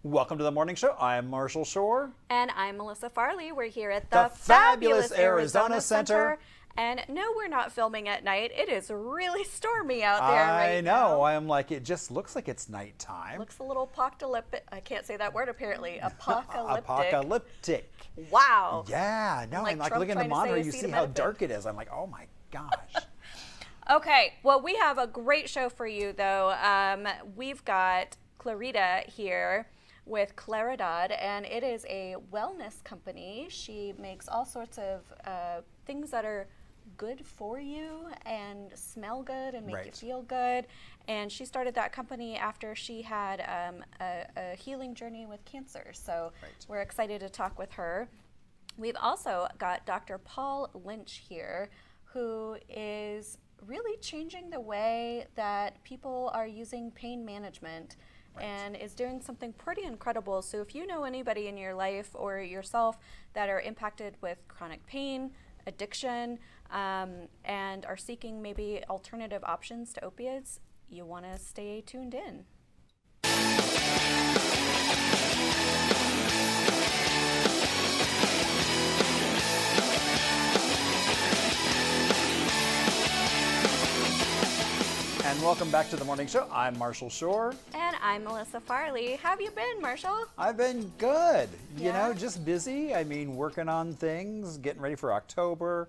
Welcome to the morning show. I'm Marshall Shore. And I'm Melissa Farley. We're here at The the fabulous Arizona Center. And no, we're not filming at night. It is really stormy out there right now. I know. I'm like, it just looks like it's nighttime. Looks a little apocalyptic. I can't say that word apparently. Apocalyptic. Apocalyptic. Wow. Yeah. No, I'm like Trump looking at the monitor. You see how acetaminophen. dark it is. I'm like, oh my gosh. Okay. Well, we have a great show for you, though. We've got Clarita here with Claridad, and it is a wellness company. She makes all sorts of things that are good for you and smell good and make you feel good. And she started that company after she had a healing journey with cancer. So we're excited to talk with her. We've also got Dr. Paul Lynch here, who is really changing the way that people are using pain management and is doing something pretty incredible. So if you know anybody in your life or yourself that are impacted with chronic pain, addiction, and are seeking maybe alternative options to opiates, you want to stay tuned in. And welcome back to the morning show. I'm Marshall Shore. And I'm Melissa Farley. How have you been, Marshall? I've been good. Yeah? You know, just busy. I mean, working on things, getting ready for October.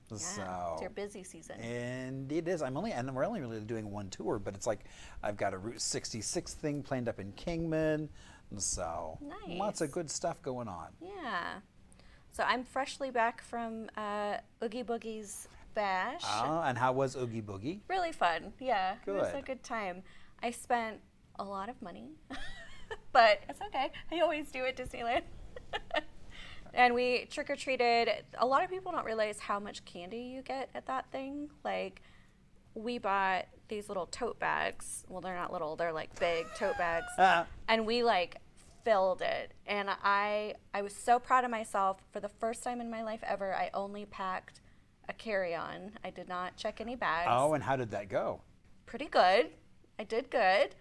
Yeah, So it's your busy season. And it is. We're only really doing one tour, but it's like I've got a Route 66 thing planned up in Kingman. And so lots of good stuff going on. Yeah. So I'm freshly back from Oogie Boogie's bash. And how was Oogie Boogie? Really fun. Yeah. Good. It was a good time. I spent a lot of money, but it's okay. I always do at Disneyland. And we trick-or-treated. A lot of people don't realize how much candy you get at that thing. Like, we bought these little tote bags. Well, they're not little. They're like big tote bags. And we like filled it. And I was so proud of myself. For the first time in my life ever, I only packed a carry-on. I did not check any bags. Oh, and how did that go? Pretty good. I did good.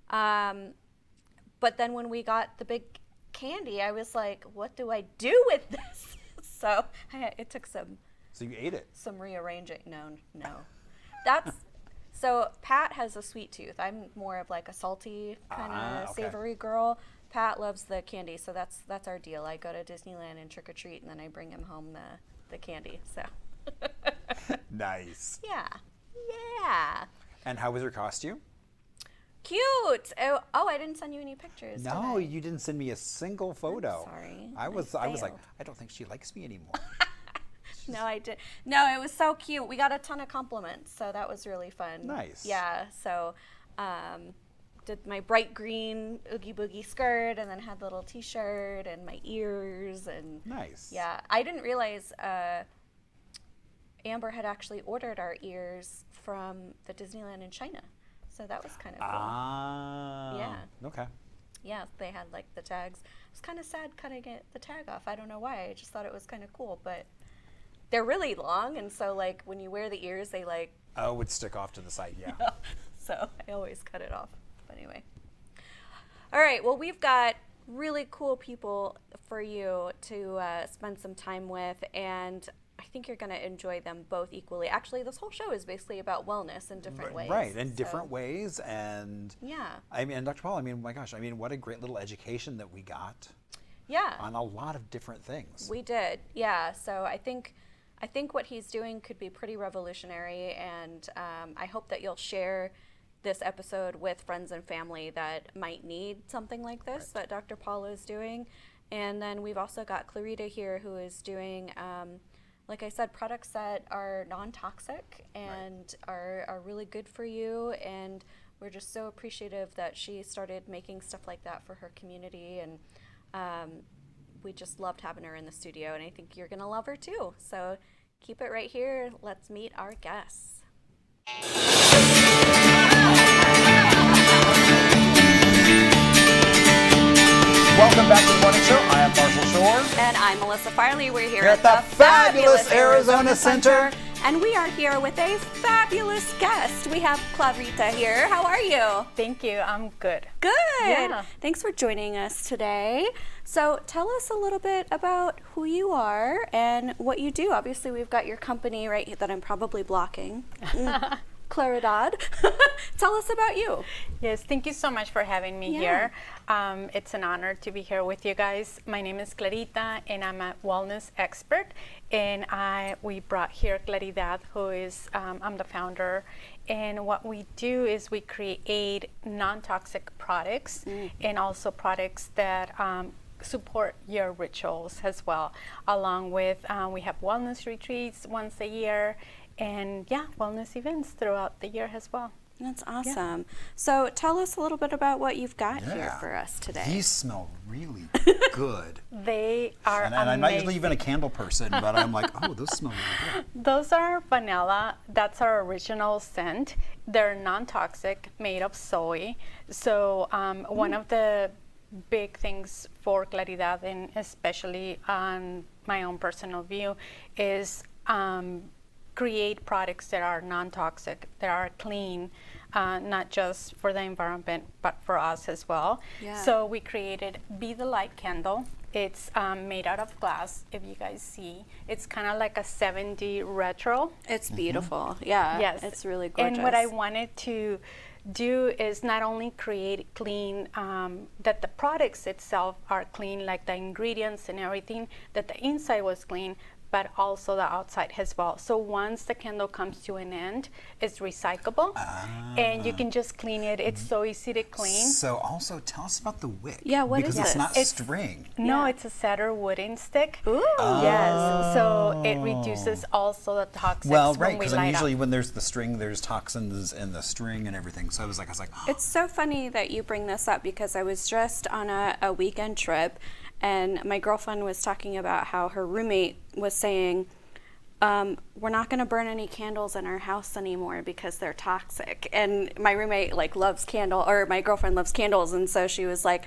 But then when we got the big candy, I was like, what do I do with this? So it took some. So you ate it? Some rearranging. No. So Pat has a sweet tooth. I'm more of like a salty kind of savory girl. Pat loves the candy, so that's our deal. I go to Disneyland and trick or treat, and then I bring him home the candy. So. Nice. Yeah. And how was your costume? Cute. Oh, I didn't send you any pictures. No, you didn't send me a single photo. I'm sorry. I was like, I don't think she likes me anymore. No, I did. No, it was so cute. We got a ton of compliments, so that was really fun. Nice. Yeah. So, did my bright green Oogie Boogie skirt, and then had the little T-shirt and my ears and. Nice. Yeah, I didn't realize Amber had actually ordered our ears from the Disneyland in China. So that was kind of cool. Yeah. Okay. Yeah, they had like the tags. It was kind of sad cutting the tag off. I don't know why. I just thought it was kind of cool, but they're really long, and so like when you wear the ears, they like. Oh, it would stick off to the side, yeah. So I always cut it off. But anyway. All right. Well, we've got really cool people for you to spend some time with, and I think you're going to enjoy them both equally. Actually, this whole show is basically about wellness in different ways. Right, in different ways. And yeah. I mean, Dr. Paul, my gosh, what a great little education that we got. Yeah. On a lot of different things. We did, yeah. So I think what he's doing could be pretty revolutionary, and I hope that you'll share this episode with friends and family that might need something like this that Dr. Paul is doing. And then we've also got Clarita here, who is doing like I said, products that are non-toxic and are really good for you. And we're just so appreciative that she started making stuff like that for her community. And we just loved having her in the studio. And I think you're going to love her too. So keep it right here. Let's meet our guests. Welcome back to the morning show. I am Marshall Shore. And I'm Melissa Farley. We're here at the fabulous Arizona Center. And we are here with a fabulous guest. We have Clarita here. How are you? Thank you. I'm good. Good. Yeah. Thanks for joining us today. So tell us a little bit about who you are and what you do. Obviously, we've got your company right here that I'm probably blocking. Claridad. Tell us about you. Yes, thank you so much for having me here. It's an honor to be here with you guys. My name is Clarita, and I'm a wellness expert. And we brought here Claridad, who is, I'm the founder. And what we do is we create non-toxic products and also products that support your rituals as well. Along with, we have wellness retreats once a year, and wellness events throughout the year as well. That's awesome. Yeah. So tell us a little bit about what you've got here for us today. These smell really good. They are and I'm not usually even a candle person, but I'm like, oh, those smell really good. Those are vanilla. That's our original scent. They're non-toxic, made of soy. So one of the big things for Claridad, and especially on my own personal view, is create products that are non-toxic, that are clean, not just for the environment, but for us as well. Yeah. So we created Be the Light candle. It's made out of glass, if you guys see. It's kind of like a 70s retro. It's beautiful, yeah. Yes. It's really gorgeous. And what I wanted to do is not only create clean, that the products itself are clean, like the ingredients and everything, that the inside was clean, but also the outside as well. So once the candle comes to an end, it's recyclable, and you can just clean it. It's so easy to clean. So also tell us about the wick. Yeah, what is this? Because it's not It's string. No, it's a cedar wooden stick. Ooh. Yes, so it reduces also the toxics Well, when right, we because light usually up. when there's the string, there's toxins in the string and everything. So I was like, oh. It's so funny that you bring this up because I was just on a weekend trip, and my girlfriend was talking about how her roommate was saying, we're not going to burn any candles in our house anymore because they're toxic. And my roommate loves my girlfriend loves candles, and so she was like,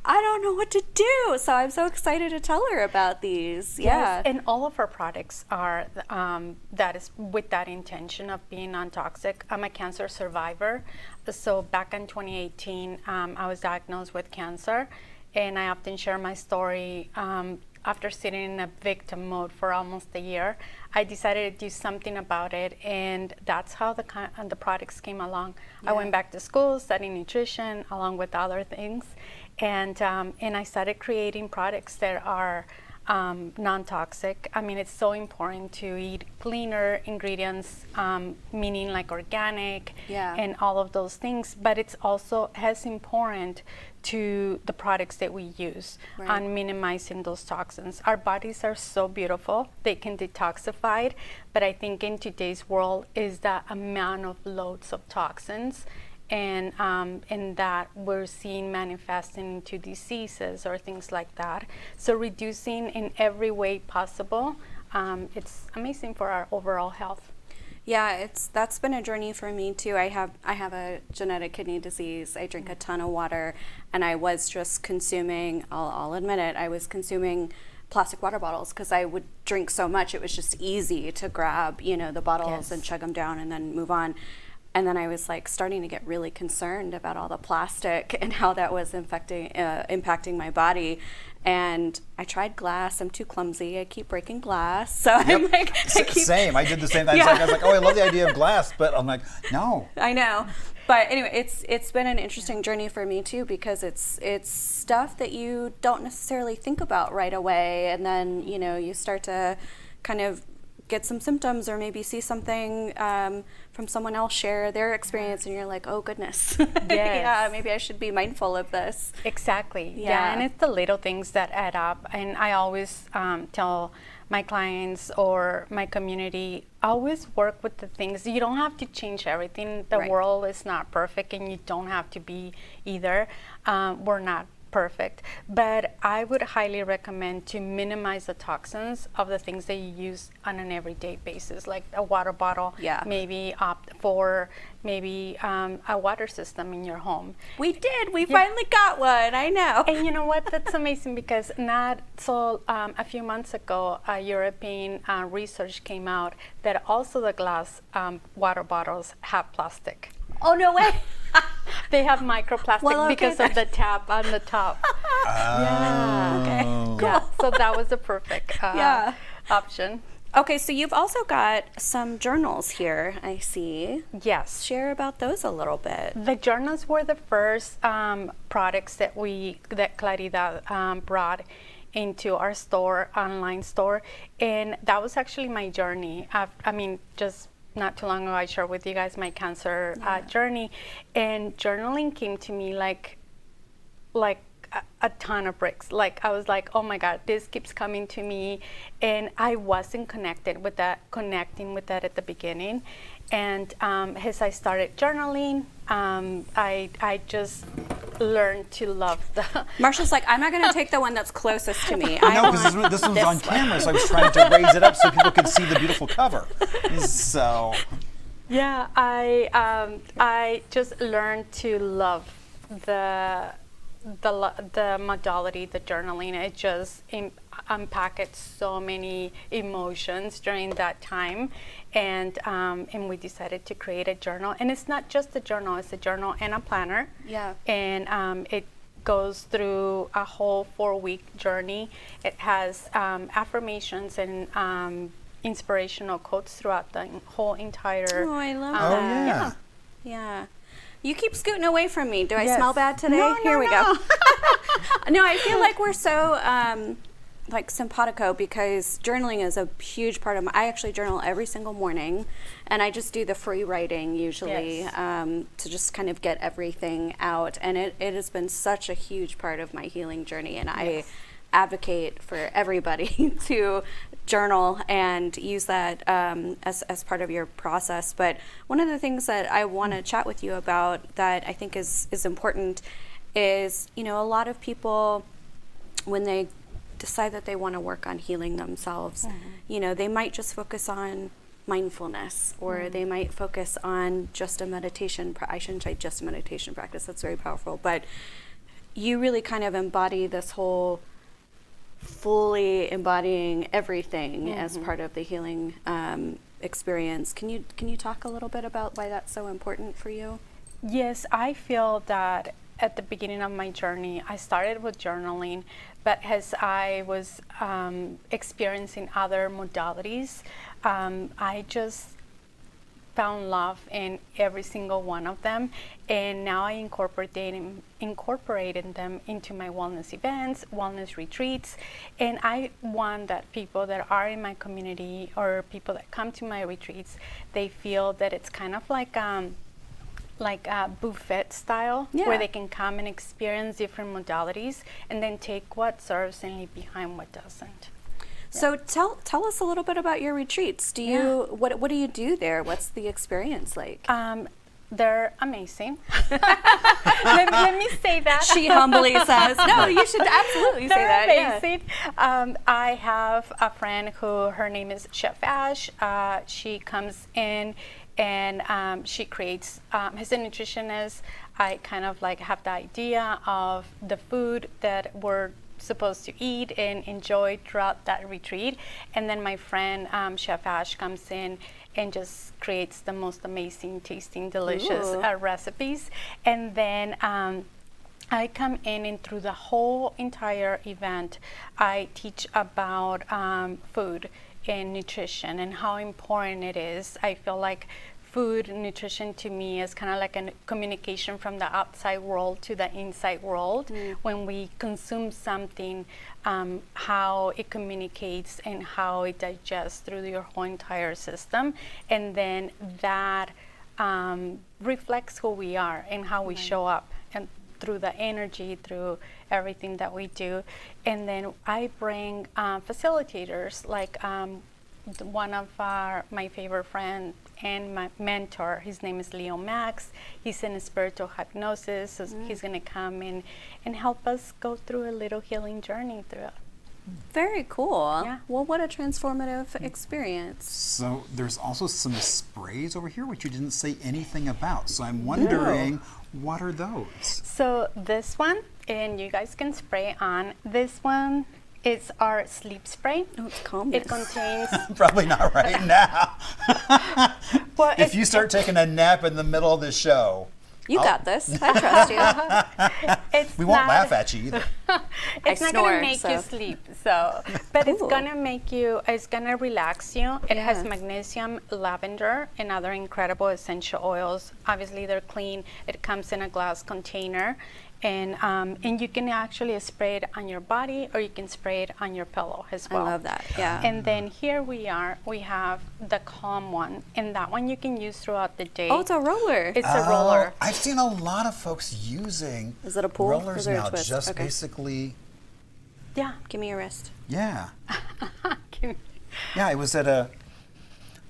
I don't know what to do. So I'm so excited to tell her about these. Yes, and all of our products are that is with that intention of being non-toxic. I'm a cancer survivor, so back in 2018, I was diagnosed with cancer. And I often share my story. After sitting in a victim mode for almost a year, I decided to do something about it, and that's how the products came along. Yeah. I went back to school, studying nutrition, along with other things, and I started creating products that are non-toxic. I mean, it's so important to eat cleaner ingredients, meaning like organic and all of those things, but it's also as important to the products that we use on minimizing those toxins. Our bodies are so beautiful, they can detoxify, but I think in today's world is the amount of loads of toxins and that we're seeing manifesting into diseases or things like that. So reducing in every way possible, it's amazing for our overall health. Yeah, that's been a journey for me too. I have a genetic kidney disease. I drink a ton of water, and I was just consuming, I'll admit it, I was consuming plastic water bottles because I would drink so much. It was just easy to grab, the bottles and chug them down and then move on. And then I was starting to get really concerned about all the plastic and how that was impacting my body. And I tried glass. I'm too clumsy. I keep breaking glass. So I'm like, same. I did the same thing. I was like, oh, I love the idea of glass, but I'm like, no. I know. But anyway, it's been an interesting journey for me too, because it's stuff that you don't necessarily think about right away, and then you start to kind of get some symptoms or maybe see something from someone else share their experience, and you're like, oh goodness. Yeah, maybe I should be mindful of this. Exactly. Yeah, and it's the little things that add up. And I always tell my clients or my community, always work with the things. You don't have to change everything. The world is not perfect, and you don't have to be either. We're not perfect. But I would highly recommend to minimize the toxins of the things that you use on an everyday basis, like a water bottle, maybe opt for maybe a water system in your home. We did. We finally got one. I know. And you know what? That's amazing because a few months ago, European research came out that also the glass water bottles have plastic. Oh, no way. They have microplastic because of the tap on the top. Yeah. Okay. Cool. Yeah. So that was the perfect option. Okay, so you've also got some journals here, I see. Yes. Share about those a little bit. The journals were the first products that Claridad brought into our store, online store, and that was actually my journey. Just not too long ago, I shared with you guys my cancer journey, and journaling came to me like a ton of bricks. Like I was like, oh my God, this keeps coming to me, and I wasn't connecting with that at the beginning. And as I started journaling, I just learned to love the. Marsha's like, I'm not going to take the one that's closest to me. No, because this one's on camera, so I was trying to raise it up so people could see the beautiful cover. So. Yeah, I just learned to love the modality, the journaling. It just unpacked so many emotions during that time, and we decided to create a journal. And it's not just a journal; it's a journal and a planner. Yeah. And it goes through a whole 4-week journey. It has affirmations and inspirational quotes throughout the whole entire. Oh, I love that. Oh, yeah. Yeah. You keep scooting away from me. Do I Yes. smell bad today? No, Here no, we no. go. No, I feel like we're so simpatico because journaling is a huge part of I actually journal every single morning, and I just do the free writing usually to just kind of get everything out. And it has been such a huge part of my healing journey, and I advocate for everybody to journal and use that as part of your process. But one of the things that I want to chat with you about that I think is important is, a lot of people, when they decide that they want to work on healing themselves, they might just focus on mindfulness, or they might focus on just a meditation. I shouldn't say just a meditation practice. That's very powerful. But you really kind of embody this whole fully embodying everything as part of the healing experience. Can you talk a little bit about why that's so important for you? Yes, I feel that at the beginning of my journey, I started with journaling, but as I was experiencing other modalities, I just found love in every single one of them, and now I incorporated them into my wellness events, wellness retreats, and I want that people that are in my community or people that come to my retreats, they feel that it's kind of like a buffet style, where they can come and experience different modalities and then take what serves and leave behind what doesn't. So tell us a little bit about your retreats. Do you what do you do there? What's the experience like? They're amazing. let me say that. She humbly says, "No, you should absolutely say that." They're amazing. I have a friend who her name is Chef Ash. She comes in and she creates. As a nutritionist, I kind of have the idea of the food that we're supposed to eat and enjoy throughout that retreat, and then my friend Chef Ash comes in and just creates the most amazing tasting delicious recipes, and then I come in and through the whole entire event I teach about food and nutrition and how important it is. I feel like food and nutrition to me is kind of like a communication from the outside world to the inside world. When we consume something, how it communicates and how it digests through your whole entire system, and then that reflects who we are and how we show up, and through the energy, through everything that we do. And then I bring facilitators like one of my favorite friends and my mentor. His name is Leo Max. He's in spiritual hypnosis. So he's going to come in and help us go through a little healing journey through it. Very cool. Yeah. Well, what a transformative experience. So there's also some sprays over here, which you didn't say anything about. So I'm wondering, what are those? So this one, and you guys can spray on. This one is our sleep spray. Oh, it's calmness. It contains. Probably not right now. Well, If you start taking a nap in the middle of the show, You got this. I trust you. It's we won't not- laugh at you either. It's I not snore, gonna make you so. sleep, so but it's Cool. gonna make you. It's gonna relax you. It has Yeah. magnesium, lavender, and other incredible essential oils. Obviously, they're clean. It comes in a glass container, and you can actually spray it on your body, or you can spray it on your pillow as I well. love that. Yeah. And then here we have the calm one, and that one you can use throughout the day. Oh, it's a roller. It's a roller. I've seen a lot of folks using Is it a pull? rollers Is it a now. twist? Just Okay. basically, Yeah. Give me your wrist. yeah. Can- Yeah, it was at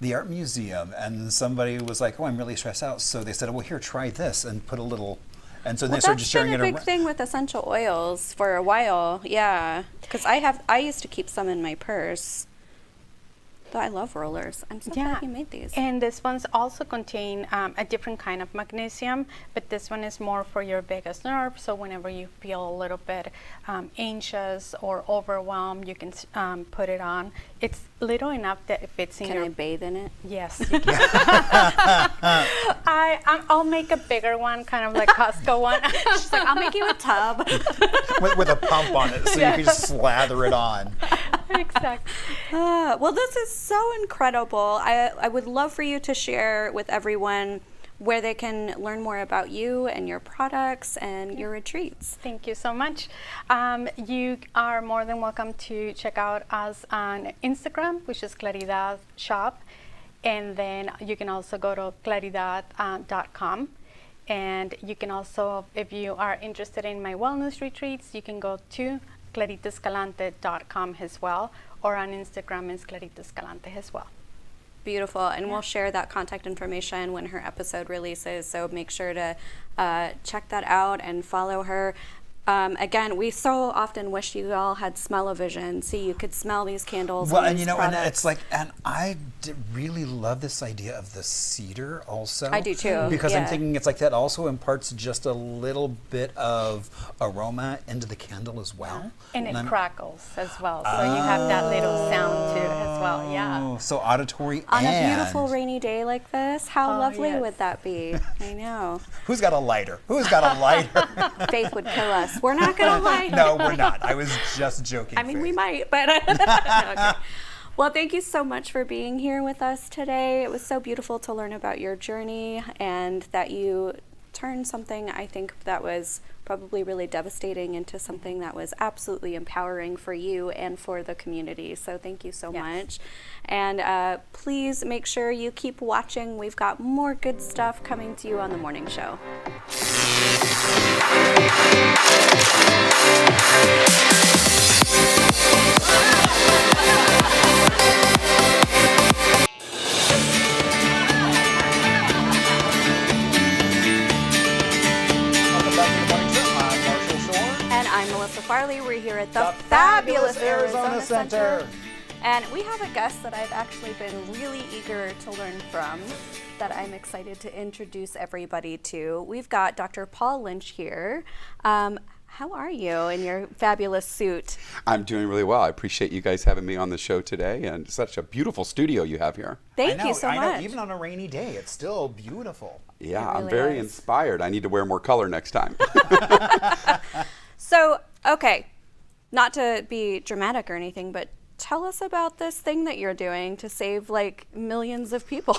the art museum, and somebody was like, "Oh, I'm really stressed out." So they said, "Well, here, try this," and put a little, and so they Well, started that's just sharing been it a big around. thing with essential oils for a while. Yeah, because I used to keep some in my purse. Though I love rollers. I'm so glad you made these. And this ones also contain a different kind of magnesium, but this one is more for your vagus nerve. So whenever you feel a little bit anxious or overwhelmed, you can put it on. It's little enough that it fits in Can your. I bathe in it? Yes, you can. I'll make a bigger one, kind of like Costco one. She's like, I'll make you a tub. with a pump on it, so you can just slather it on. Exactly. Well, this is so incredible. I would love for you to share with everyone where they can learn more about you and your products and your retreats. Thank you so much. You are more than welcome to check out us on Instagram, which is Claridad Shop. And then you can also go to claridad.com. And you can also, if you are interested in my wellness retreats, you can go to claritascalante.com as well, or on Instagram is Clarita Escalante as well. Beautiful. And we'll share that contact information when her episode releases. So make sure to check that out and follow her. Again, we so often wish you all had smell-o-vision, so you could smell these candles. Well, and and these you know, and products. it's like, and I really love this idea of the cedar also. I do too, Because I'm yeah. thinking it's like that also imparts just a little bit of aroma into the candle as well. And it I'm- crackles as well, so you have that little sound too as well. Yeah. Oh, so auditory on and a beautiful rainy day like this, how Oh, lovely yes. would that be? I know. Who's got a lighter? Who's got a lighter? Faith would kill us. We're not going to lie. No, we're not. I was just joking. I mean, we Faith. might, but okay. Well, thank you so much for being here with us today. It was so beautiful to learn about your journey and that you turned something I think that was probably really devastating into something that was absolutely empowering for you and for the community. So thank you so much. And please make sure you keep watching. We've got more good stuff coming to you on the morning show. Welcome back to the morning show. I'm Marshall Shore. And I'm Melissa Farley. We're here at the, The fabulous fabulous Arizona Center. And we have a guest that I've actually been really eager to learn from, that I'm excited to introduce everybody to. We've got Dr. Paul Lynch here. How are you in your fabulous suit? I'm doing really well. I appreciate you guys having me on the show today, and such a beautiful studio you have here. Thank I know, you so I know, much. even on a rainy day, it's still beautiful. Yeah, I'm really very is. inspired. I need to wear more color next time. So, okay, not to be dramatic or anything, but tell us about this thing that you're doing to save like millions of people.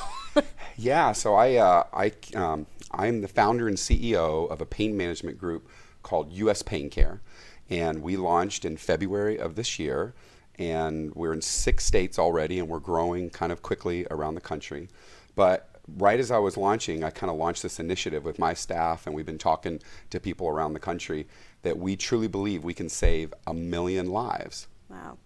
Yeah, so I'm the founder and CEO of a pain management group called US Pain Care, and we launched in February of this year, and we're in 6 states already, and we're growing kind of quickly around the country. But right as I was launching, I kind of launched this initiative with my staff, and we've been talking to people around the country that we truly believe we can save 1 million lives. Wow.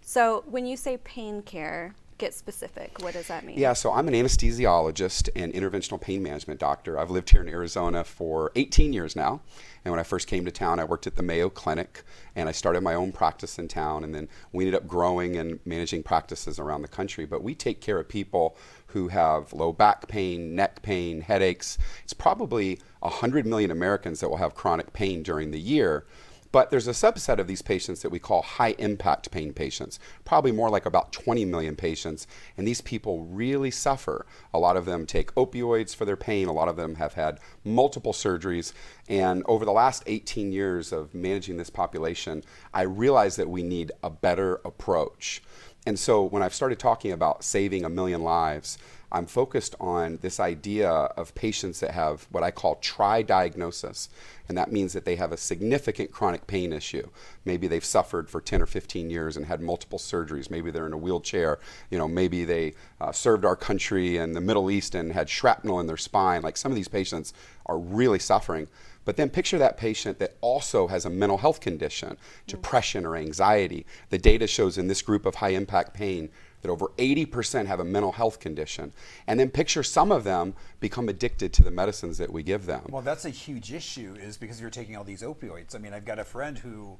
So when you say pain care, get specific, what does that mean? Yeah, so I'm an anesthesiologist and interventional pain management doctor. I've lived here in Arizona for 18 years now. And when I first came to town, I worked at the Mayo Clinic, and I started my own practice in town. And then we ended up growing and managing practices around the country. But we take care of people who have low back pain, neck pain, headaches. It's probably 100 million Americans that will have chronic pain during the year. But there's a subset of these patients that we call high impact pain patients, probably more like about 20 million patients. And these people really suffer. A lot of them take opioids for their pain. A lot of them have had multiple surgeries. And over the last 18 years of managing this population, I realized that we need a better approach. And so when I've started talking about saving 1 million lives, I'm focused on this idea of patients that have what I call tri-diagnosis. And that means that they have a significant chronic pain issue. Maybe they've suffered for 10 or 15 years and had multiple surgeries. Maybe they're in a wheelchair. Maybe they served our country in the Middle East and had shrapnel in their spine. Like, some of these patients are really suffering. But then picture that patient that also has a mental health condition, depression or anxiety. The data shows in this group of high impact pain that over 80% have a mental health condition. And then picture some of them become addicted to the medicines that we give them. Well, that's a huge issue, is because you're taking all these opioids. I mean, I've got a friend who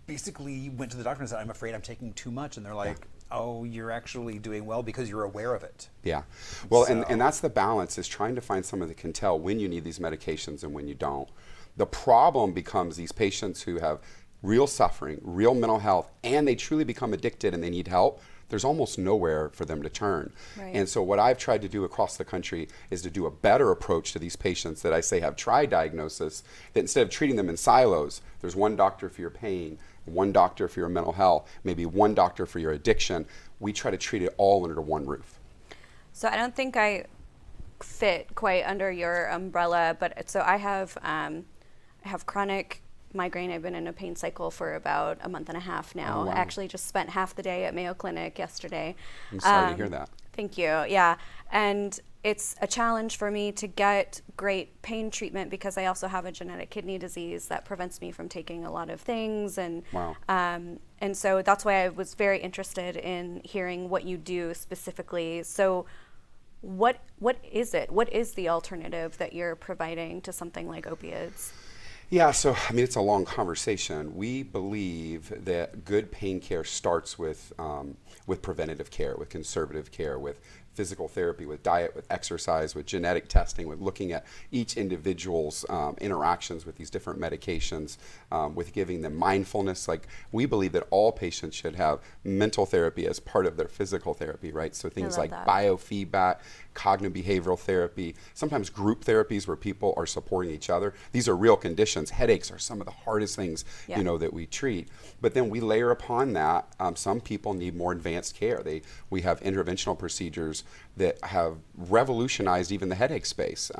basically went to the doctor and said, I'm afraid I'm taking too much. And they're like, oh, you're actually doing well because you're aware of it. Yeah. Well, and that's the balance, is trying to find someone that can tell when you need these medications and when you don't. The problem becomes these patients who have real suffering, real mental health, and they truly become addicted and they need help. There's almost nowhere for them to turn. Right. And so what I've tried to do across the country is to do a better approach to these patients that I say have tri-diagnosis, that instead of treating them in silos, there's one doctor for your pain, one doctor for your mental health, maybe one doctor for your addiction. We try to treat it all under one roof. So I don't think I fit quite under your umbrella, but so I have chronic migraine. I've been in a pain cycle for about a month and a half now. Oh, wow. I actually just spent half the day at Mayo Clinic yesterday. I'm sorry to hear that. Thank you. Yeah. And it's a challenge for me to get great pain treatment because I also have a genetic kidney disease that prevents me from taking a lot of things. And Wow. And so that's why I was very interested in hearing what you do specifically. So what is it? What is the alternative that you're providing to something like opiates? Yeah, so I mean, it's a long conversation. We believe that good pain care starts with preventative care, with conservative care, with physical therapy, with diet, with exercise, with genetic testing, with looking at each individual's interactions with these different medications, with giving them mindfulness. Like, we believe that all patients should have mental therapy as part of their physical therapy, right? So things like biofeedback, cognitive behavioral therapy, sometimes group therapies where people are supporting each other. These are real conditions. Headaches are some of the hardest things, that we treat. But then we layer upon that, some people need more advanced care. We have interventional procedures that have revolutionized even the headache space.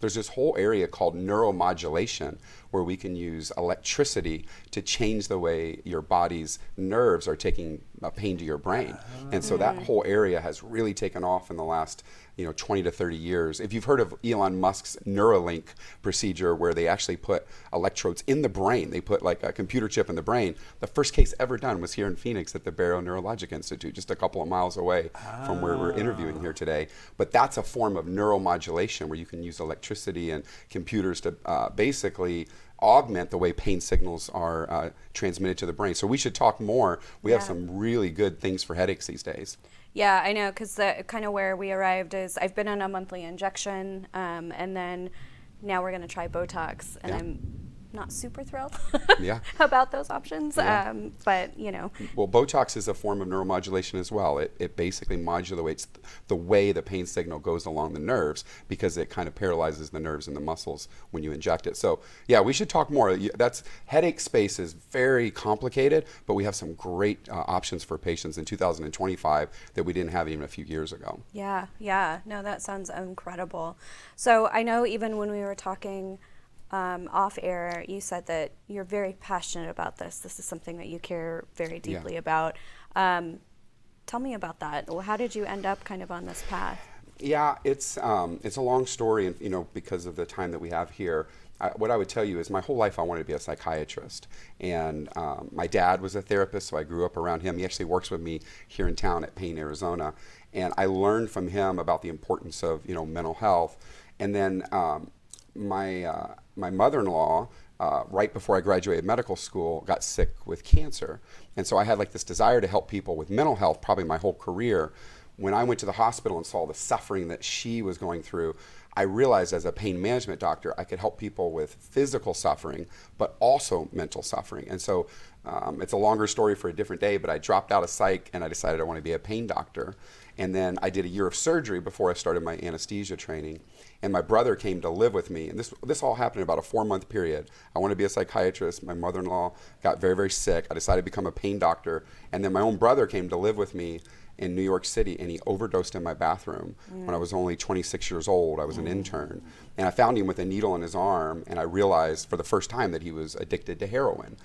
There's this whole area called neuromodulation, where we can use electricity to change the way your body's nerves are taking pain to your brain. And so that whole area has really taken off in the last 20 to 30 years. If you've heard of Elon Musk's Neuralink procedure, where they actually put electrodes in the brain, they put like a computer chip in the brain. The first case ever done was here in Phoenix at the Barrow Neurologic Institute, just a couple of miles away from where we're interviewing here today. But that's a form of neuromodulation where you can use electricity and computers to basically augment the way pain signals are transmitted to the brain. So we should talk more. We have some really good things for headaches these days. Yeah, I know, because kind of where we arrived is I've been on a monthly injection, and then now we're going to try Botox, and I'm not super thrilled about those options, but Well, Botox is a form of neuromodulation as well. It basically modulates the way the pain signal goes along the nerves, because it kind of paralyzes the nerves and the muscles when you inject it. So yeah, we should talk more. Headache space is very complicated, but we have some great options for patients in 2025 that we didn't have even a few years ago. Yeah. No, that sounds incredible. So I know even when we were talking off air, you said that you're very passionate about this. This is something that you care very deeply about. Tell me about that. How did you end up kind of on this path? Yeah, it's a long story, and because of the time that we have here, what I would tell you is my whole life I wanted to be a psychiatrist. And my dad was a therapist, so I grew up around him. He actually works with me here in town at Payne, Arizona. And I learned from him about the importance of, mental health. And then my mother-in-law, right before I graduated medical school, got sick with cancer. And so I had like this desire to help people with mental health probably my whole career. When I went to the hospital and saw the suffering that she was going through, I realized as a pain management doctor, I could help people with physical suffering, but also mental suffering. And so it's a longer story for a different day, but I dropped out of psych and I decided I want to be a pain doctor. And then I did a year of surgery before I started my anesthesia training. And my brother came to live with me. And this all happened in about a 4-month period. I wanted to be a psychiatrist. My mother-in-law got very, very sick. I decided to become a pain doctor. And then my own brother came to live with me in New York City, and he overdosed in my bathroom when I was only 26 years old. I was an intern. And I found him with a needle in his arm, and I realized for the first time that he was addicted to heroin.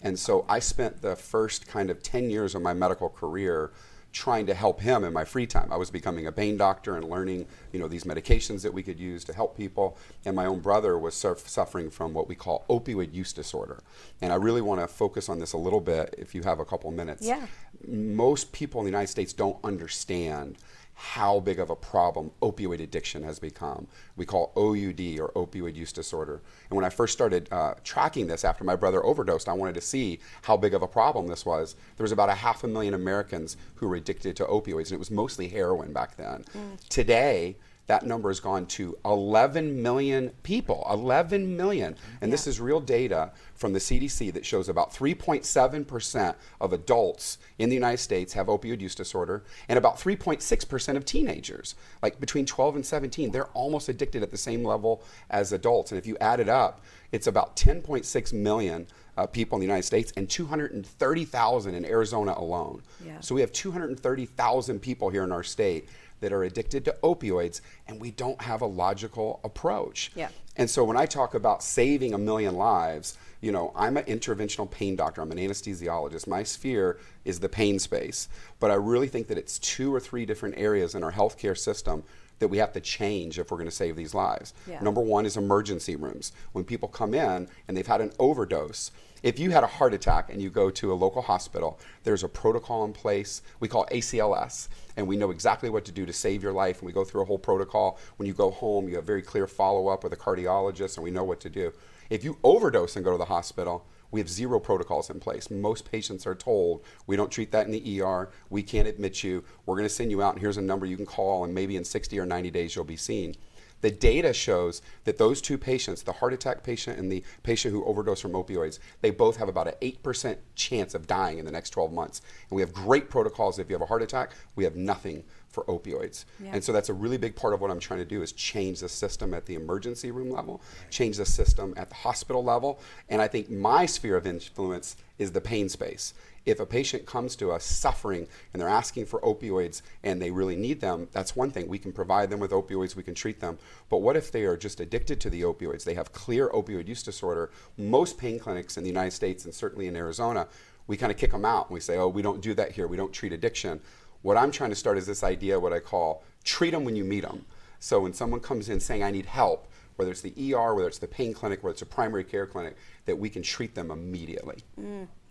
And so I spent the first kind of 10 years of my medical career trying to help him in my free time. I was becoming a pain doctor and learning, these medications that we could use to help people. And my own brother was suffering from what we call opioid use disorder. And I really want to focus on this a little bit if you have a couple minutes. Yeah. Most people in the United States don't understand how big of a problem opioid addiction has become. We call OUD, or opioid use disorder. And when I first started tracking this after my brother overdosed, I wanted to see how big of a problem this was. There was about 500,000 Americans who were addicted to opioids, and it was mostly heroin back then. Today, that number has gone to 11 million people, 11 million. And this is real data from the CDC that shows about 3.7% of adults in the United States have opioid use disorder, and about 3.6% of teenagers, like between 12 and 17, they're almost addicted at the same level as adults. And if you add it up, it's about 10.6 million people in the United States and 230,000 in Arizona alone. Yeah. So we have 230,000 people here in our state that are addicted to opioids, and we don't have a logical approach. Yeah. And so when I talk about saving 1 million lives, I'm an interventional pain doctor. I'm an anesthesiologist. My sphere is the pain space. But I really think that it's 2 or 3 different areas in our healthcare system that we have to change if we're going to save these lives. Yeah. Number 1 is emergency rooms. When people come in and they've had an overdose, if you had a heart attack and you go to a local hospital, there's a protocol in place. We call it ACLS, and we know exactly what to do to save your life. And we go through a whole protocol. When you go home, you have very clear follow-up with a cardiologist, and we know what to do. If you overdose and go to the hospital, we have 0 protocols in place. Most patients are told, we don't treat that in the ER, we can't admit you, we're going to send you out, and here's a number you can call, and maybe in 60 or 90 days you'll be seen. The data shows that those 2 patients, the heart attack patient and the patient who overdosed from opioids, they both have about an 8% chance of dying in the next 12 months. And we have great protocols. If you have a heart attack, we have nothing for opioids. Yeah. And so that's a really big part of what I'm trying to do is change the system at the emergency room level, change the system at the hospital level. And I think my sphere of influence is the pain space. If a patient comes to us suffering and they're asking for opioids and they really need them, that's one thing. We can provide them with opioids, we can treat them. But what if they are just addicted to the opioids? They have clear opioid use disorder. Most pain clinics in the United States and certainly in Arizona, we kind of kick them out and we say, oh, we don't do that here, we don't treat addiction. What I'm trying to start is this idea, what I call treat them when you meet them. So when someone comes in saying I need help, whether it's the ER, whether it's the pain clinic, whether it's a primary care clinic, that we can treat them immediately.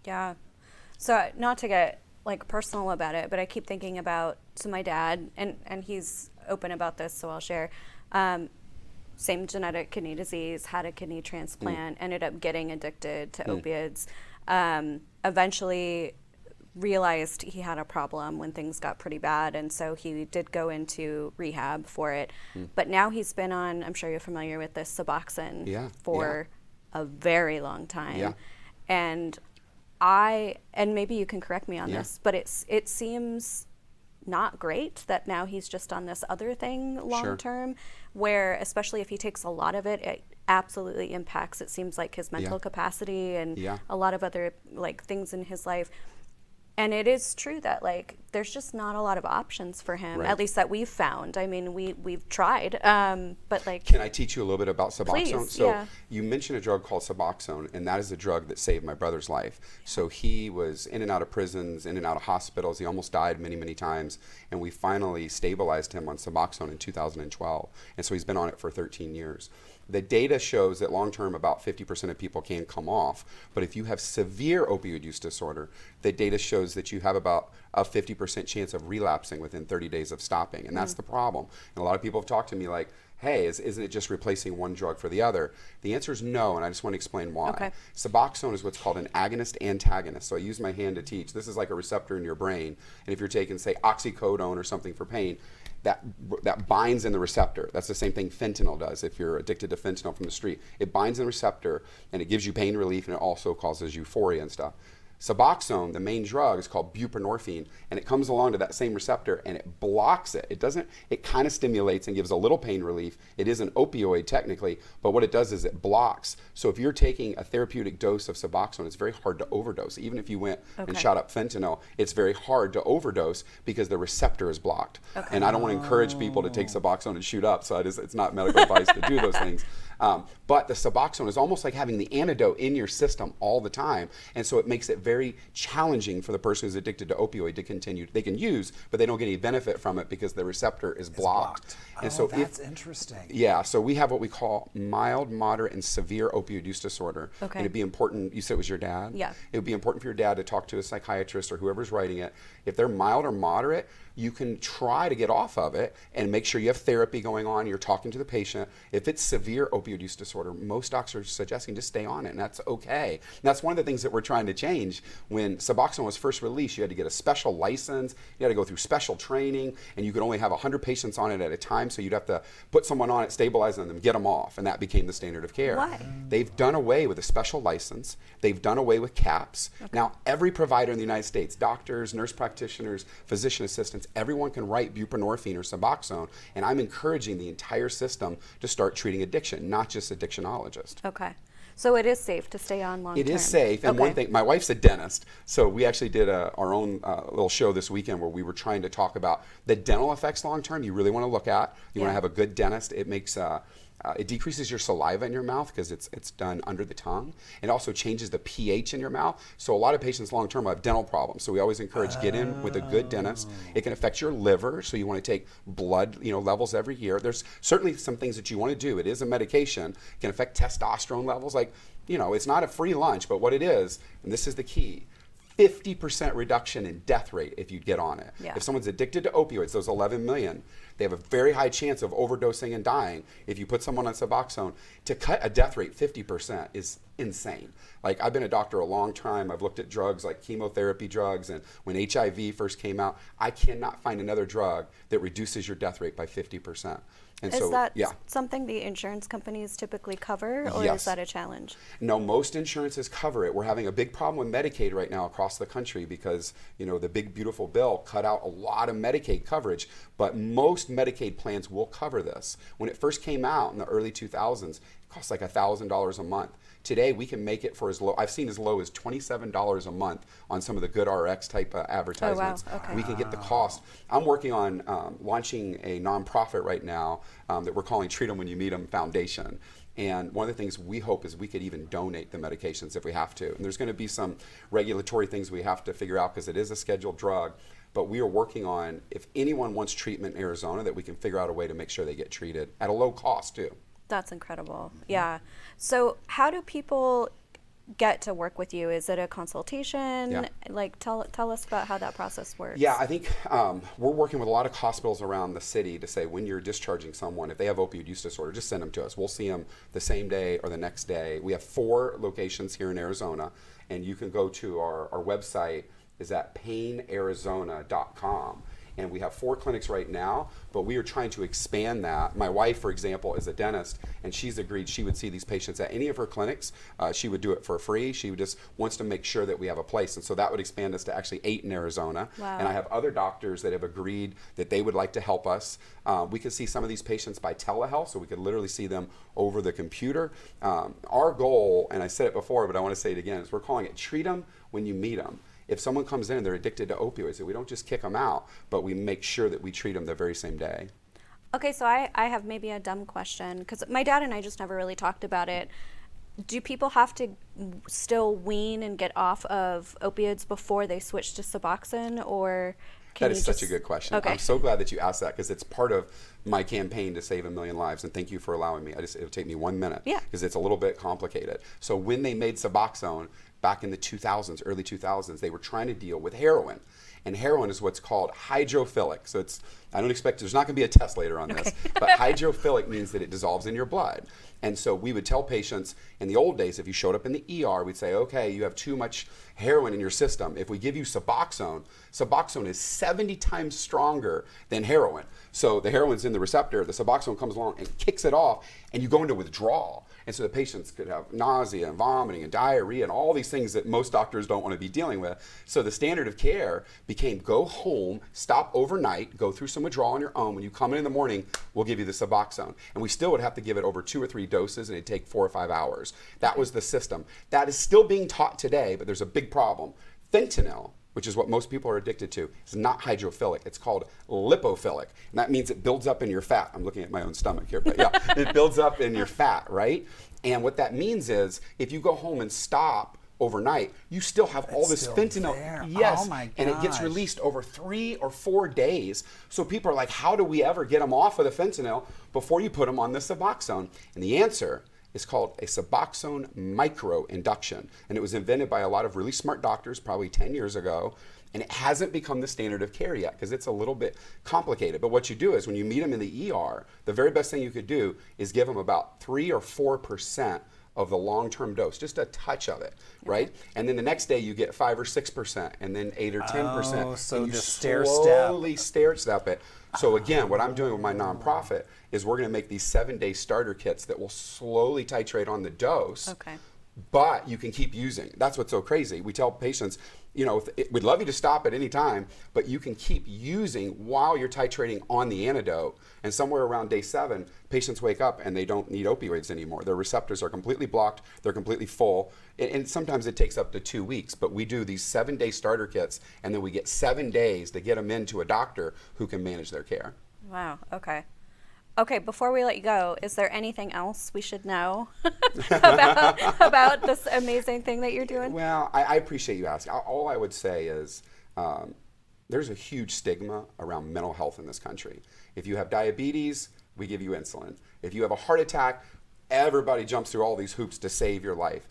Yeah. So not to get personal about it, but I keep thinking about, my dad, and he's open about this, so I'll share, same genetic kidney disease, had a kidney transplant, ended up getting addicted to opiates, eventually realized he had a problem when things got pretty bad, and so he did go into rehab for it. But now he's been on, I'm sure you're familiar with this, Suboxone for a very long time. And and maybe you can correct me on this, but it seems not great that now he's just on this other thing long term, where especially if he takes a lot of it, it absolutely impacts, it seems like, his mental capacity and a lot of other things in his life. And it is true that there's just not a lot of options for him, Right. at least that we've found. I mean, we've tried, but like. Can I teach you a little bit about Suboxone? Please, So yeah. you mentioned a drug called Suboxone, and that is the drug that saved my brother's life. So he was in and out of prisons, in and out of hospitals. He almost died many, many times, and we finally stabilized him on Suboxone in 2012. And so he's been on it for 13 years. The data shows that long-term about 50% of people can come off, but if you have severe opioid use disorder, the data shows that you have about a 50% chance of relapsing within 30 days of stopping, and that's the problem. And a lot of people have talked to me like, hey, isn't it just replacing one drug for the other? The answer is no, and I just want to explain why. Okay. Suboxone is what's called an agonist-antagonist. So I use my hand to teach. This is like a receptor in your brain, and if you're taking, say, oxycodone or something for pain, that binds in the receptor. That's the same thing fentanyl does if you're addicted to fentanyl from the street. It binds in the receptor, and it gives you pain relief, and it also causes euphoria and stuff. Suboxone, the main drug, is called buprenorphine, and it comes along to that same receptor and it blocks it. It kind of stimulates and gives a little pain relief. It is an opioid technically, but what it does is it blocks. So if you're taking a therapeutic dose of Suboxone, it's very hard to overdose. Even if you went and shot up fentanyl, it's very hard to overdose because the receptor is blocked. And I don't want to encourage people to take Suboxone and shoot up, so it's not medical advice to do those things. But the Suboxone is almost like having the antidote in your system all the time, and so it makes it very challenging for the person who's addicted to opioid to continue. They can use, but they don't get any benefit from it because the receptor is blocked. And so that's interesting. Yeah, so we have what we call mild, moderate, and severe opioid use disorder. Okay. And it'd be important, you said it was your dad? Yeah. It would be important for your dad to talk to a psychiatrist or whoever's writing it. If they're mild or moderate, you can try to get off of it and make sure you have therapy going on, you're talking to the patient. If it's severe opioid use disorder, most docs are suggesting just stay on it, and that's okay. And that's one of the things that we're trying to change. When Suboxone was first released, you had to get a special license, you had to go through special training, and you could only have 100 patients on it at a time, so you'd have to put someone on it, stabilize them, get them off, and that became the standard of care. Why? They've done away with a special license. They've done away with caps. Okay. Now, every provider in the United States, doctors, nurse practitioners, physician assistants, everyone can write buprenorphine or Suboxone, and I'm encouraging the entire system to start treating addiction, not just addictionologists. Okay. So it is safe to stay on long term. It is safe, and one thing, my wife's a dentist, so we actually did our own little show this weekend where we were trying to talk about the dental effects long term. You really want to look at. You want to have a good dentist. It makes it decreases your saliva in your mouth because it's done under the tongue. It also changes the pH in your mouth. So a lot of patients long term have dental problems. So we always encourage get in with a good dentist. It can affect your liver, so you want to take blood levels every year. There's certainly some things that you want to do. It is a medication. It can affect testosterone levels. It's not a free lunch, but what it is, and this is the key, 50% reduction in death rate if you get on it. Yeah. If someone's addicted to opioids, those 11 million, they have a very high chance of overdosing and dying. If you put someone on Suboxone, to cut a death rate 50% is insane. I've been a doctor a long time. I've looked at drugs like chemotherapy drugs, and when HIV first came out, I cannot find another drug that reduces your death rate by 50%. And is that something the insurance companies typically cover, or Yes. is that a challenge? No, most insurances cover it. We're having a big problem with Medicaid right now across the country because, the big beautiful bill cut out a lot of Medicaid coverage, but most Medicaid plans will cover this. When it first came out in the early 2000s, it cost like $1,000 a month. Today, we can make it for I've seen as low as $27 a month on some of the good RX type advertisements. Oh, wow. Okay. We can get the cost. I'm working on launching a nonprofit right now that we're calling Treat 'em When You Meet 'em Foundation. And one of the things we hope is we could even donate the medications if we have to. And there's going to be some regulatory things we have to figure out because it is a scheduled drug. But we are working on, if anyone wants treatment in Arizona, that we can figure out a way to make sure they get treated at a low cost too. That's incredible. Yeah. So how do people get to work with you? Is it a consultation? Yeah. Tell us about how that process works. Yeah, I think we're working with a lot of hospitals around the city to say when you're discharging someone, if they have opioid use disorder, just send them to us. We'll see them the same day or the next day. We have 4 locations here in Arizona, and you can go to our website is at painarizona.com. And we have 4 clinics right now, but we are trying to expand that. My wife, for example, is a dentist, and she's agreed she would see these patients at any of her clinics. She would do it for free. She just wants to make sure that we have a place. And so that would expand us to actually 8 in Arizona. Wow. And I have other doctors that have agreed that they would like to help us. We could see some of these patients by telehealth, so we could literally see them over the computer. Our goal, and I said it before, but I want to say it again, is we're calling it Treat 'em When You Meet 'em. if someone comes in and they're addicted to opioids, we don't just kick them out, but we make sure that we treat them the very same day. Okay, so I have maybe a dumb question, because my dad and I just never really talked about it. Do people have to still wean and get off of opioids before they switch to Suboxone, or can That is such a good question. Okay. I'm so glad that you asked that, because it's part of my campaign to save 1 million lives, and thank you for allowing me. It'll take me 1 minute, Yeah. because it's a little bit complicated. So when they made Suboxone back in the 2000s, early 2000s, they were trying to deal with heroin. And heroin is what's called hydrophilic. So I don't expect, there's not going to be a test later on this, but hydrophilic means that it dissolves in your blood. And so we would tell patients in the old days, if you showed up in the ER, we'd say, okay, you have too much heroin in your system. If we give you Suboxone, Suboxone is 70 times stronger than heroin. So the heroin's in the receptor, the Suboxone comes along and kicks it off, and you go into withdrawal. And so the patients could have nausea and vomiting and diarrhea and all these things that most doctors don't want to be dealing with. So the standard of care became go home, stop overnight, go through some withdrawal on your own. When you come in the morning, we'll give you the Suboxone. And we still would have to give it over 2 or 3 doses, and it'd take 4 or 5 hours. That was the system. That is still being taught today, but there's a big problem. Fentanyl, which is what most people are addicted to, is not hydrophilic. It's called lipophilic. And that means it builds up in your fat. I'm looking at my own stomach here, but yeah, it builds up in your fat, right? And what that means is if you go home and stop overnight, you still have all this still fentanyl. there. Yes, Oh my and it gets gosh. released over 3 or 4 days. So people are like, how do we ever get them off of the fentanyl before you put them on the Suboxone? And the answer is called a Suboxone microinduction. And it was invented by a lot of really smart doctors probably 10 years ago. And it hasn't become the standard of care yet because it's a little bit complicated. But what you do is when you meet them in the ER, the very best thing you could do is give them about 3 or 4% of the long-term dose, just a touch of it, right? And then the next day you get 5 or 6%, and then 8 or 10%. Oh, so and you the stair step. slowly stair step it. So again, what I'm doing with my nonprofit is we're going to make these 7-day starter kits that will slowly titrate on the dose. Okay. But you can keep using. That's what's so crazy. We tell patients, you know, we'd love you to stop at any time, but you can keep using while you're titrating on the antidote. And somewhere around day 7, patients wake up and they don't need opioids anymore. Their receptors are completely blocked. They're completely full. And sometimes it takes up to 2 weeks, but we do these 7-day starter kits, and then we get 7 days to get them into a doctor who can manage their care. Wow. Okay. Okay, before we let you go, is there anything else we should know about this amazing thing that you're doing? Well, I appreciate you asking. All I would say is there's a huge stigma around mental health in this country. If you have diabetes, we give you insulin. If you have a heart attack, everybody jumps through all these hoops to save your life.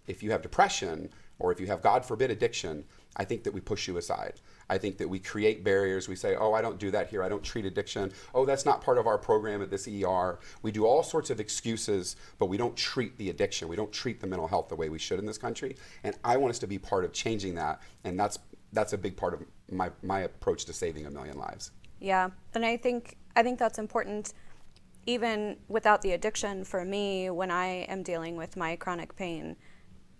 If you have depression, or if you have, God forbid, addiction, I think that we push you aside. I think that we create barriers. We say, oh, I don't do that here. I don't treat addiction. Oh, that's not part of our program at this ER. We do all sorts of excuses, but we don't treat the addiction. We don't treat the mental health the way we should in this country. And I want us to be part of changing that. And that's a big part of my approach to saving 1 million lives. Yeah, and I think that's important. Even without the addiction, for me, when I am dealing with my chronic pain,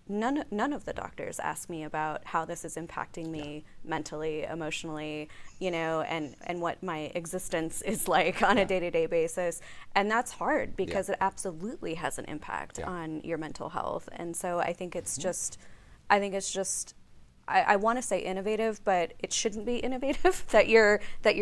none of the doctors ask me about how this is impacting me mentally, emotionally, you know, and what my existence is like on a day-to-day basis. And that's hard because it absolutely has an impact on your mental health. And so I think it's just, I want to say innovative, but it shouldn't be innovative that you're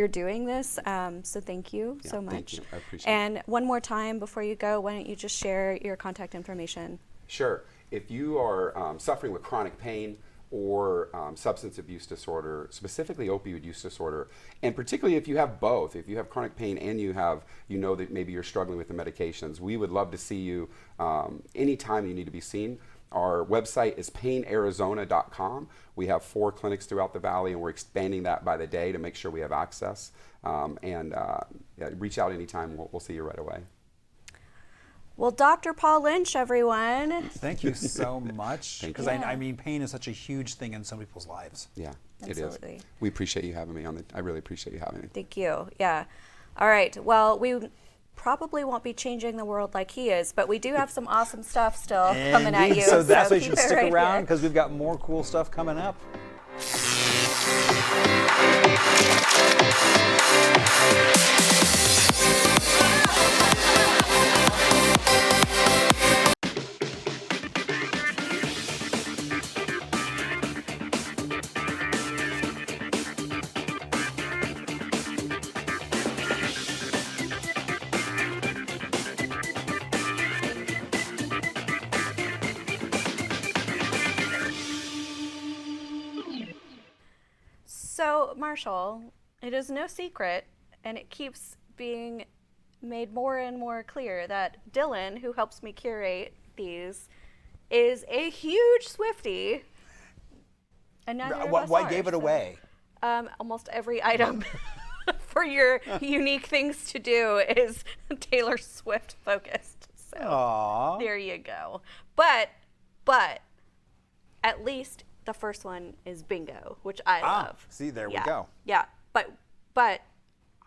doing this. So thank you so much. Thank you. I appreciate it. And one more time before you go, why don't you just share your contact information? Sure. If you are suffering with chronic pain or substance abuse disorder, specifically opioid use disorder, and particularly if you have both, if you have chronic pain and you know that maybe you're struggling with the medications, we would love to see you anytime you need to be seen. Our website is painarizona.com. We have 4 clinics throughout the valley, and we're expanding that by the day to make sure we have access. Reach out anytime. We'll see you right away. Well, Dr. Paul Lynch, everyone. Thank you so much. Thank Because you. I mean, pain is such a huge thing in some people's lives. Yeah, Absolutely. it is. We appreciate you having me on. I really appreciate you having me. Thank you. Yeah. All right. Well, we probably won't be changing the world like he is, but we do have some awesome stuff still coming at you. So that's why you keep should it stick right around, here. because we've got more cool stuff coming up. So, Marshall, it is no secret, and it keeps being made more and more clear that Dylan, who helps me curate these, is a huge Swiftie. And neither of us Why are, gave it so, away? almost every item for your unique things to do is Taylor Swift focused. So Aww. there you go. But at least the first one is bingo, which I love. See, there we Yeah. go. Yeah, but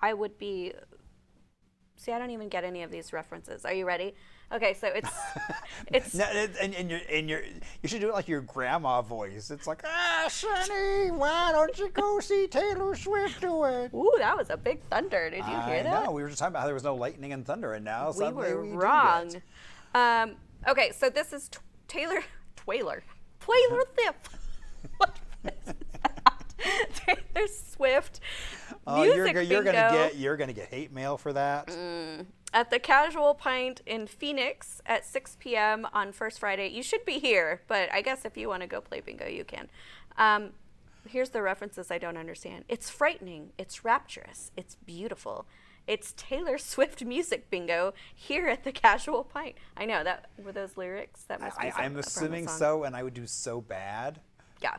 I would be. See, I don't even get any of these references. Are you ready? Okay, so it's No, you should do it like your grandma voice. It's like, Sonny, why don't you go see Taylor Swift do it? ooh, that was a big thunder. Did you hear I that? know. We were just talking about how there was no lightning and thunder, and now We suddenly were we do wrong. get. Okay, so this is Taylor Swift. What is that? Taylor Swift Oh, music you're bingo you're gonna get hate mail for that. at the Casual Pint in Phoenix at 6 p.m. on First Friday. You should be here, but I guess if you want to go play bingo, you can. Here's the references I don't understand. It's frightening. It's rapturous. It's beautiful. It's Taylor Swift music bingo here at the Casual Pint. I know that were those lyrics. That must be I'm assuming so, and I would do so bad. Yeah.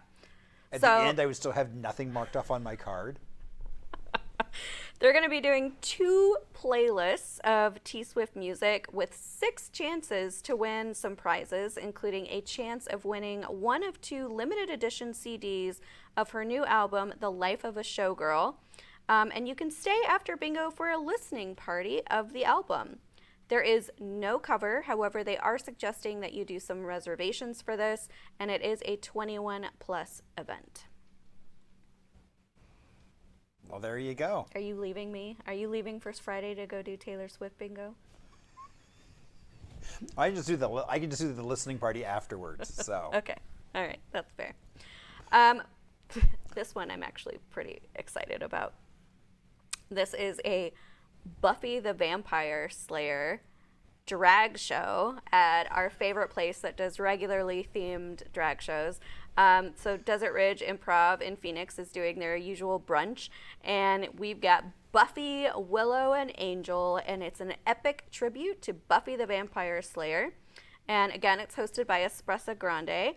At So- the end, I would still have nothing marked off on my card. They're going to be doing 2 playlists of T Swift music with 6 chances to win some prizes, including a chance of winning one of 2 limited edition CDs of her new album, The Life of a Showgirl. And you can stay after bingo for a listening party of the album. There is no cover, however, they are suggesting that you do some reservations for this, and it is a 21 plus event. Well, there you go. Are you leaving me? Are you leaving First Friday to go do Taylor Swift bingo? I can just do the listening party afterwards. So Okay. All right. That's fair. This one I'm actually pretty excited about. This is a Buffy the Vampire Slayer drag show at our favorite place that does regularly themed drag shows. So Desert Ridge Improv in Phoenix is doing their usual brunch, and we've got Buffy, Willow, and Angel, and it's an epic tribute to Buffy the Vampire Slayer. And again, it's hosted by Espressa Grande.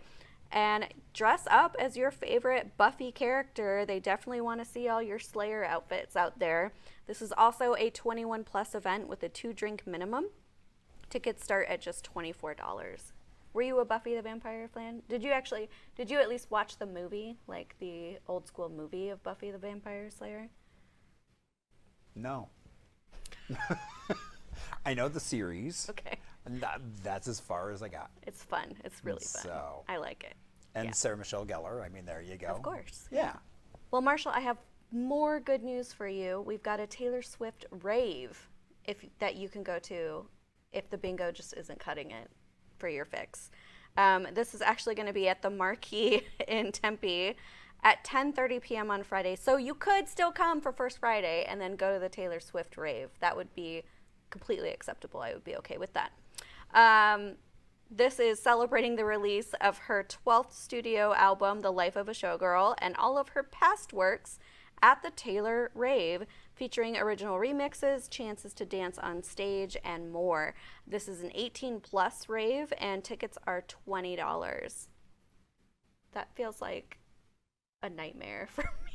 And dress up as your favorite Buffy character. They definitely want to see all your Slayer outfits out there. This is also a 21 plus event with a 2-drink minimum. Tickets start at just $24. Were you a Buffy the Vampire fan? Did you at least watch the movie, like the old school movie of Buffy the Vampire Slayer? no. I know the series. Okay. And that's as far as I got. It's fun. It's really fun. So- I like it. And Yeah. Sarah Michelle Gellar. I mean, there you go. Of course. Yeah. Well, Marshall, I have more good news for you. We've got a Taylor Swift rave that you can go to if the bingo just isn't cutting it for your fix. This is actually going to be at the Marquee in Tempe at 10:30 p.m. on Friday. So you could still come for First Friday and then go to the Taylor Swift rave. That would be completely acceptable. I would be okay with that. This is celebrating the release of her 12th studio album, The Life of a Showgirl, and all of her past works at the Taylor Rave, featuring original remixes, chances to dance on stage, and more. This is an 18-plus rave, and tickets are $20. That feels like a nightmare for me.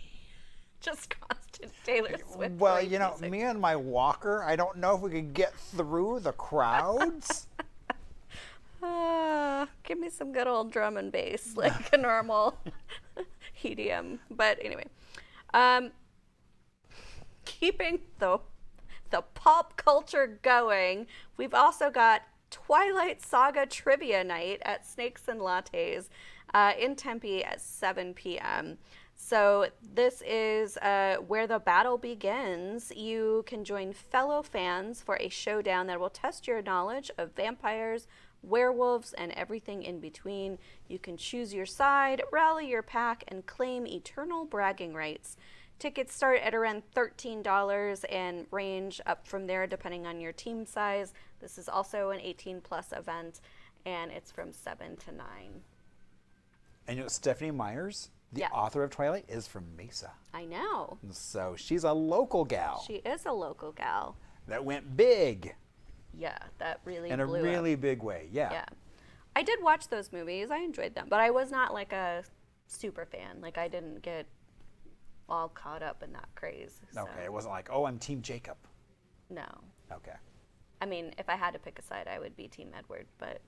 Just constant Taylor Swift. Well, rave you know, music. me and my walker, I don't know if we could get through the crowds. Give me some good old drum and bass, like a normal EDM. But anyway, keeping the pop culture going, we've also got Twilight Saga Trivia Night at Snakes and Lattes in Tempe at 7 p.m. So this is where the battle begins. You can join fellow fans for a showdown that will test your knowledge of vampires, werewolves, and everything in between. You can choose your side, rally your pack, and claim eternal bragging rights. Tickets start at around $13 and range up from there depending on your team size. This is also an 18-plus event, and it's from 7 to 9. And you know, Stephanie Myers the Yeah. author of Twilight, is from Mesa. I know. So she's a local gal She is a local gal. that went big Yeah, that really in a blew up. really big way. Yeah. Yeah. I did watch those movies. I enjoyed them, but I was not like a super fan. Like I didn't get all caught up in that craze. So. Okay, it wasn't like, oh, I'm Team Jacob. No. Okay. I mean, if I had to pick a side, I would be Team Edward, but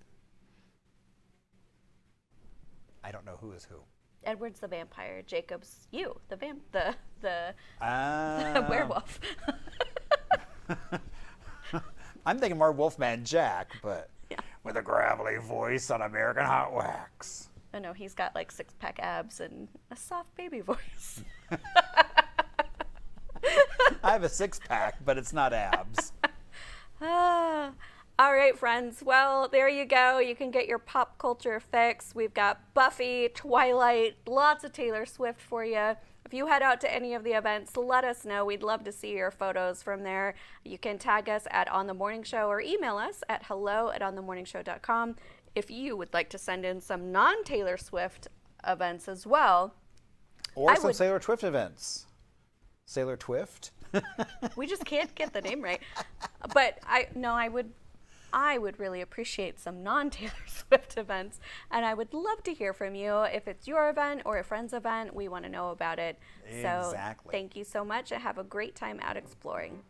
I don't know who is who. Edward's the vampire. Jacob's you, the the Ah. werewolf. I'm thinking more Wolfman Jack, but Yeah. with a gravelly voice on American Hot Wax. I know he's got like 6-pack abs and a soft baby voice. I have a 6-pack, but it's not abs. All right, friends. Well, there you go. You can get your pop culture fix. We've got Buffy, Twilight, lots of Taylor Swift for you. If you head out to any of the events, let us know. We'd love to see your photos from there. You can tag us at On The Morning Show or email us at hello@onthemorningshow.com if you would like to send in some non-Taylor Swift events as well. Or I some would- Sailor Twift events. Sailor Twift? We just can't get the name right. But I would really appreciate some non-Taylor Swift events, and I would love to hear from you. If it's your event or a friend's event, we want to know about it. So Exactly. thank you so much, and have a great time out exploring.